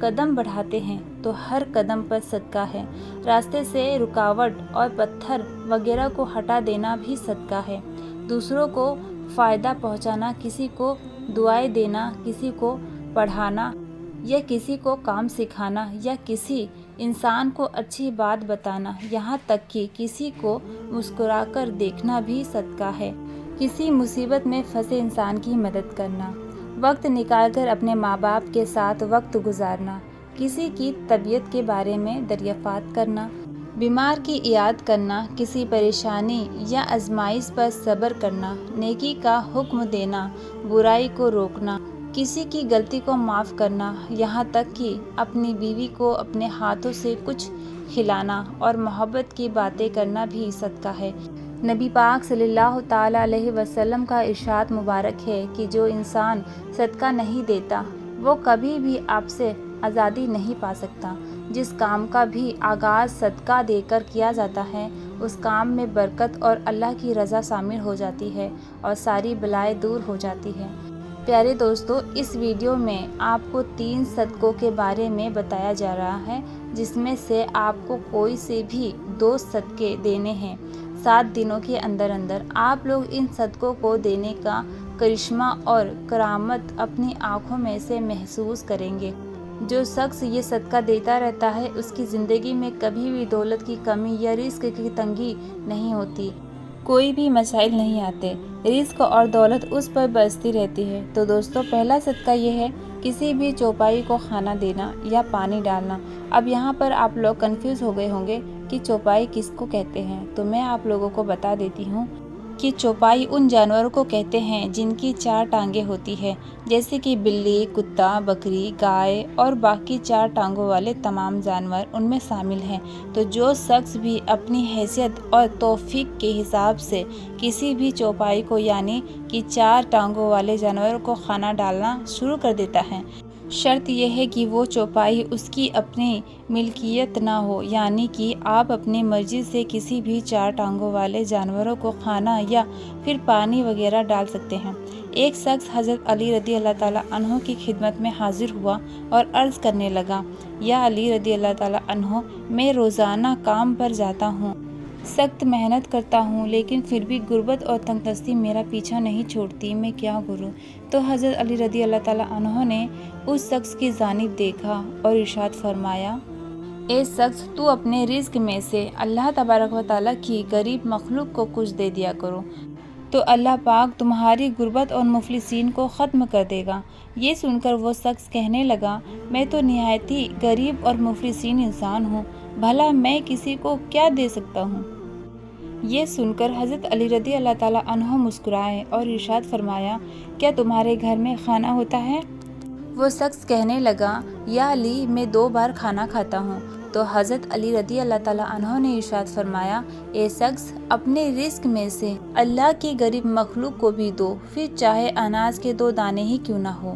قدم بڑھاتے ہیں تو ہر قدم پر صدقہ ہے۔ راستے سے رکاوٹ اور پتھر وغیرہ کو ہٹا دینا بھی صدقہ ہے۔ دوسروں کو فائدہ پہنچانا، کسی کو دعائیں دینا، کسی کو پڑھانا یا کسی کو کام سکھانا یا کسی انسان کو اچھی بات بتانا، یہاں تک کہ کسی کو مسکرا کر دیکھنا بھی صدقہ ہے۔ کسی مصیبت میں پھنسے انسان کی مدد کرنا، وقت نکال کر اپنے ماں باپ کے ساتھ وقت گزارنا، کسی کی طبیعت کے بارے میں دریافت کرنا، بیمار کی عیادت کرنا، کسی پریشانی یا آزمائش پر صبر کرنا، نیکی کا حکم دینا، برائی کو روکنا، کسی کی غلطی کو معاف کرنا، یہاں تک کہ اپنی بیوی کو اپنے ہاتھوں سے کچھ کھلانا اور محبت کی باتیں کرنا بھی صدقہ ہے۔ نبی پاک صلی اللہ تعالیٰ علیہ وسلم کا ارشاد مبارک ہے کہ جو انسان صدقہ نہیں دیتا وہ کبھی بھی آپ سے آزادی نہیں پا سکتا۔ جس کام کا بھی آغاز صدقہ دے کر کیا جاتا ہے اس کام میں برکت اور اللہ کی رضا شامل ہو جاتی ہے اور ساری بلائیں دور ہو جاتی ہے۔ پیارے دوستو، اس ویڈیو میں آپ کو 3 صدقوں کے بارے میں بتایا جا رہا ہے، جس میں سے آپ کو کوئی سے بھی 2 صدقے دینے ہیں۔ 7 دنوں کے اندر آپ لوگ ان صدقوں کو دینے کا کرشمہ اور کرامت اپنی آنکھوں میں سے محسوس کریں گے۔ جو شخص یہ صدقہ دیتا رہتا ہے اس کی زندگی میں کبھی بھی دولت کی کمی یا رزق کی تنگی نہیں ہوتی، کوئی بھی مسائل نہیں آتے، رزق اور دولت اس پر برستی رہتی ہے۔ تو دوستو، پہلا صدقہ یہ ہے کسی بھی چوپائی کو کھانا دینا یا پانی ڈالنا۔ اب یہاں پر آپ لوگ کنفیوز ہو گئے ہوں گے کہ چوپائی کس کو کہتے ہیں، تو میں آپ لوگوں کو بتا دیتی ہوں کہ چوپائی ان جانوروں کو کہتے ہیں جن کی 4 ٹانگیں ہوتی ہیں، جیسے کہ بلی، کتا، بکری، گائے اور باقی 4 ٹانگوں والے تمام جانور ان میں شامل ہیں۔ تو جو شخص بھی اپنی حیثیت اور توفیق کے حساب سے کسی بھی چوپائی کو یعنی کہ 4 ٹانگوں والے جانور کو کھانا ڈالنا شروع کر دیتا ہے، شرط یہ ہے کہ وہ چوپائی اس کی اپنی ملکیت نہ ہو، یعنی کہ آپ اپنی مرضی سے کسی بھی 4 ٹانگوں والے جانوروں کو کھانا یا پھر پانی وغیرہ ڈال سکتے ہیں۔ ایک شخص حضرت علی رضی اللہ تعالیٰ عنہ کی خدمت میں حاضر ہوا اور عرض کرنے لگا، یا علی رضی اللہ تعالیٰ عنہ، میں روزانہ کام پر جاتا ہوں، سخت محنت کرتا ہوں، لیکن پھر بھی غربت اور تنگ دستی میرا پیچھا نہیں چھوڑتی، میں کیا کروں؟ تو حضرت علی رضی اللہ تعالیٰ عنہ نے اس شخص کی جانب دیکھا اور ارشاد فرمایا، اے شخص، تو اپنے رزق میں سے اللہ تبارک و تعالیٰ کی غریب مخلوق کو کچھ دے دیا کرو، تو اللہ پاک تمہاری غربت اور مفلسین کو ختم کر دے گا۔ یہ سن کر وہ شخص کہنے لگا، میں تو نہایت ہی غریب اور مفلسین انسان ہوں، بھلا میں کسی کو کیا دے سکتا ہوں؟ یہ سن کر حضرت علی رضی اللہ تعالیٰ عنہ مسکرائے اور ارشاد فرمایا، کیا تمہارے گھر میں کھانا ہوتا ہے؟ وہ شخص کہنے لگا، یا علی، میں 2 بار کھانا کھاتا ہوں۔ تو حضرت علی رضی اللہ تعالیٰ عنہ نے ارشاد فرمایا، اے شخص، اپنے رزق میں سے اللہ کی غریب مخلوق کو بھی دو، پھر چاہے اناج کے 2 دانے ہی کیوں نہ ہو،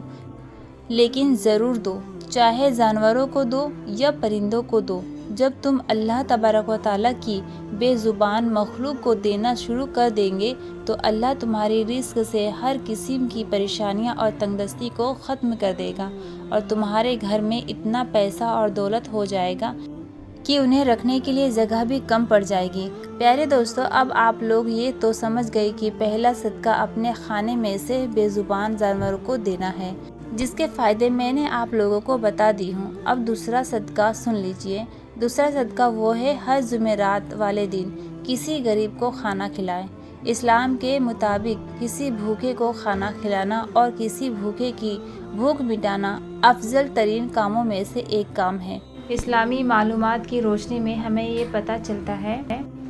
لیکن ضرور دو، چاہے جانوروں کو دو یا پرندوں کو دو۔ جب تم اللہ تبارک و تعالیٰ کی بے زبان مخلوق کو دینا شروع کر دیں گے تو اللہ تمہاری رزق سے ہر قسم کی پریشانیاں اور تنگ دستی کو ختم کر دے گا، اور تمہارے گھر میں اتنا پیسہ اور دولت ہو جائے گا کہ انہیں رکھنے کے لیے جگہ بھی کم پڑ جائے گی۔ پیارے دوستو، اب آپ لوگ یہ تو سمجھ گئے کہ پہلا صدقہ اپنے کھانے میں سے بے زبان جانوروں کو دینا ہے، جس کے فائدے میں نے آپ لوگوں کو بتا دی ہوں۔ اب دوسرا صدقہ سن لیجئے۔ دوسرا صدقہ وہ ہے ہر جمعرات والے دن کسی غریب کو کھانا کھلائے۔ اسلام کے مطابق کسی بھوکے کو کھانا کھلانا اور کسی بھوکے کی بھوک مٹانا افضل ترین کاموں میں سے ایک کام ہے۔ اسلامی معلومات کی روشنی میں ہمیں یہ پتہ چلتا ہے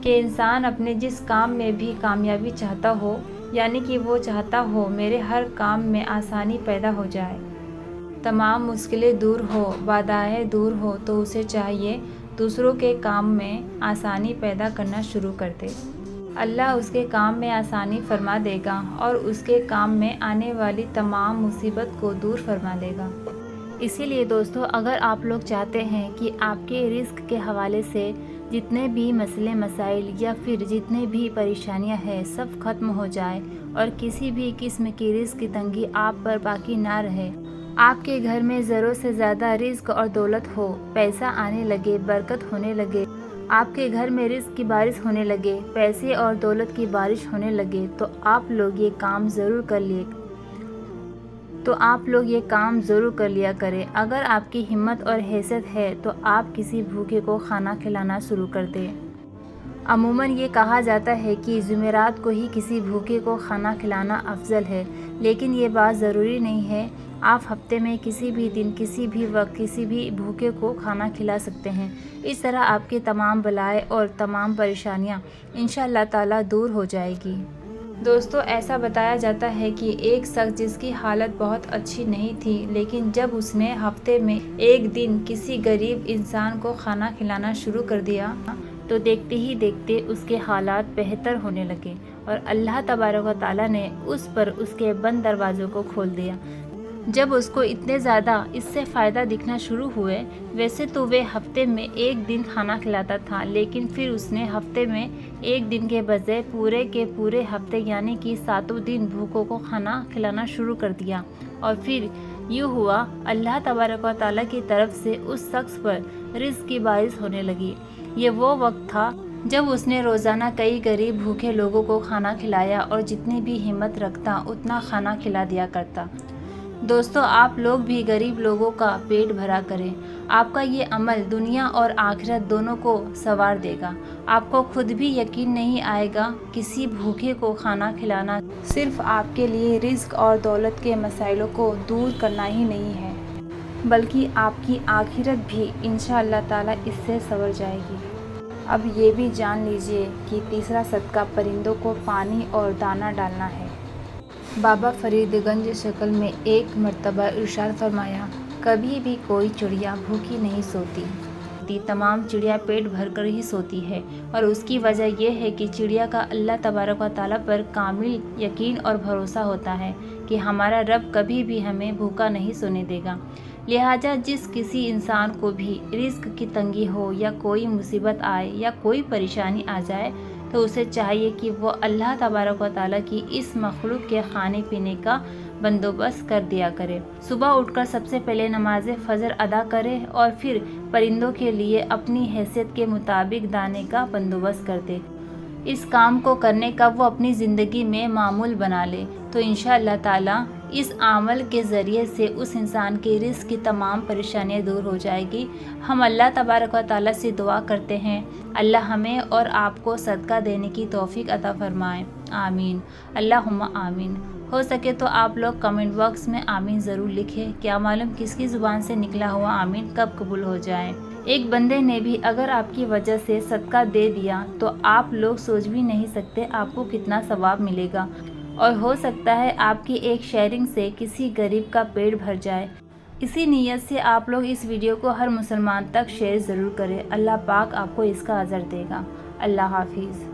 کہ انسان اپنے جس کام میں بھی کامیابی چاہتا ہو، یعنی کہ وہ چاہتا ہو میرے ہر کام میں آسانی پیدا ہو جائے، تمام مشکلیں دور ہو، بادائیں دور ہو، تو اسے چاہیے دوسروں کے کام میں آسانی پیدا کرنا شروع کر دے۔ اللہ اس کے کام میں آسانی فرما دے گا اور اس کے کام میں آنے والی تمام مصیبت کو دور فرما دے گا۔ اسی لیے دوستو، اگر آپ لوگ چاہتے ہیں کہ آپ کے رزق کے حوالے سے جتنے بھی مسئلے مسائل یا پھر جتنے بھی پریشانیاں ہیں سب ختم ہو جائے اور کسی بھی قسم کی رزق کی تنگی آپ پر باقی نہ رہے، آپ کے گھر میں ضرورت سے زیادہ رزق اور دولت ہو، پیسہ آنے لگے، برکت ہونے لگے، آپ کے گھر میں رزق کی بارش ہونے لگے، پیسے اور دولت کی بارش ہونے لگے، تو آپ لوگ یہ کام ضرور کر لیا کریں۔ اگر آپ کی ہمت اور حیثیت ہے تو آپ کسی بھوکے کو کھانا کھلانا شروع کر دیں۔ عموماً یہ کہا جاتا ہے کہ جمعرات کو ہی کسی بھوکے کو کھانا کھلانا افضل ہے، لیکن یہ بات ضروری نہیں ہے۔ آپ ہفتے میں کسی بھی دن، کسی بھی وقت، کسی بھی بھوکے کو کھانا کھلا سکتے ہیں۔ اس طرح آپ کی تمام بلائیں اور تمام پریشانیاں انشاءاللہ تعالیٰ دور ہو جائے گی۔ دوستو، ایسا بتایا جاتا ہے کہ ایک شخص جس کی حالت بہت اچھی نہیں تھی، لیکن جب اس نے ہفتے میں ایک دن کسی غریب انسان کو کھانا کھلانا شروع کر دیا تو دیکھتے ہی دیکھتے اس کے حالات بہتر ہونے لگے اور اللہ تبارک و تعالیٰ نے اس پر اس کے بند دروازوں کو کھول دیا۔ جب اس کو اتنے زیادہ اس سے فائدہ دکھنا شروع ہوئے، ویسے تو وہ ہفتے میں ایک دن کھانا کھلاتا تھا، لیکن پھر اس نے ہفتے میں ایک دن کے بجائے پورے کے پورے ہفتے یعنی کہ 7 دن بھوکوں کو کھانا کھلانا شروع کر دیا، اور پھر یوں ہوا اللہ تبارک و تعالیٰ کی طرف سے اس شخص پر رزق کی بارش ہونے لگی۔ یہ وہ وقت تھا جب اس نے روزانہ کئی غریب بھوکے لوگوں کو کھانا کھلایا اور جتنی بھی ہمت رکھتا اتنا کھانا کھلا دیا کرتا۔ دوستو، آپ لوگ بھی غریب لوگوں کا پیٹ بھرا کریں۔ آپ کا یہ عمل دنیا اور آخرت دونوں کو سنوار دے گا۔ آپ کو خود بھی یقین نہیں آئے گا۔ کسی بھوکے کو کھانا کھلانا صرف آپ کے لیے رزق اور دولت کے مسائلوں کو دور کرنا ہی نہیں ہے، بلکہ آپ کی آخرت بھی انشاءاللہ تعالیٰ اس سے سنور جائے گی۔ اب یہ بھی جان لیجئے کہ تیسرا صدقہ پرندوں کو پانی اور دانہ ڈالنا ہے۔ بابا فرید گنج شکل میں ایک مرتبہ ارشاد فرمایا، کبھی بھی کوئی چڑیا بھوکی نہیں سوتی، تمام چڑیا پیٹ بھر کر ہی سوتی ہے، اور اس کی وجہ یہ ہے کہ چڑیا کا اللہ تبارک و تعالیٰ پر کامل یقین اور بھروسہ ہوتا ہے کہ ہمارا رب کبھی بھی ہمیں بھوکا نہیں سونے دے گا۔ لہٰذا جس کسی انسان کو بھی رزق کی تنگی ہو یا کوئی مصیبت آئے یا کوئی پریشانی آ جائے تو اسے چاہیے کہ وہ اللہ تبارک و تعالیٰ کی اس مخلوق کے کھانے پینے کا بندوبست کر دیا کرے۔ صبح اٹھ کر سب سے پہلے نماز فجر ادا کرے اور پھر پرندوں کے لیے اپنی حیثیت کے مطابق دانے کا بندوبست کر دے۔ اس کام کو کرنے کا وہ اپنی زندگی میں معمول بنا لے تو انشاءاللہ تعالیٰ اس عمل کے ذریعے سے اس انسان کے رزق کی تمام پریشانیاں دور ہو جائے گی۔ ہم اللہ تبارک و تعالیٰ سے دعا کرتے ہیں، اللہ ہمیں اور آپ کو صدقہ دینے کی توفیق عطا فرمائے، آمین، اللہم آمین۔ ہو سکے تو آپ لوگ کمنٹ باکس میں آمین ضرور لکھیں، کیا معلوم کس کی زبان سے نکلا ہوا آمین کب قبول ہو جائے۔ ایک بندے نے بھی اگر آپ کی وجہ سے صدقہ دے دیا تو آپ لوگ سوچ بھی نہیں سکتے آپ کو کتنا ثواب ملے گا، اور ہو سکتا ہے آپ کی ایک شیئرنگ سے کسی غریب کا پیٹ بھر جائے۔ اسی نیت سے آپ لوگ اس ویڈیو کو ہر مسلمان تک شیئر ضرور کریں۔ اللہ پاک آپ کو اس کا اجر دے گا۔ اللہ حافظ۔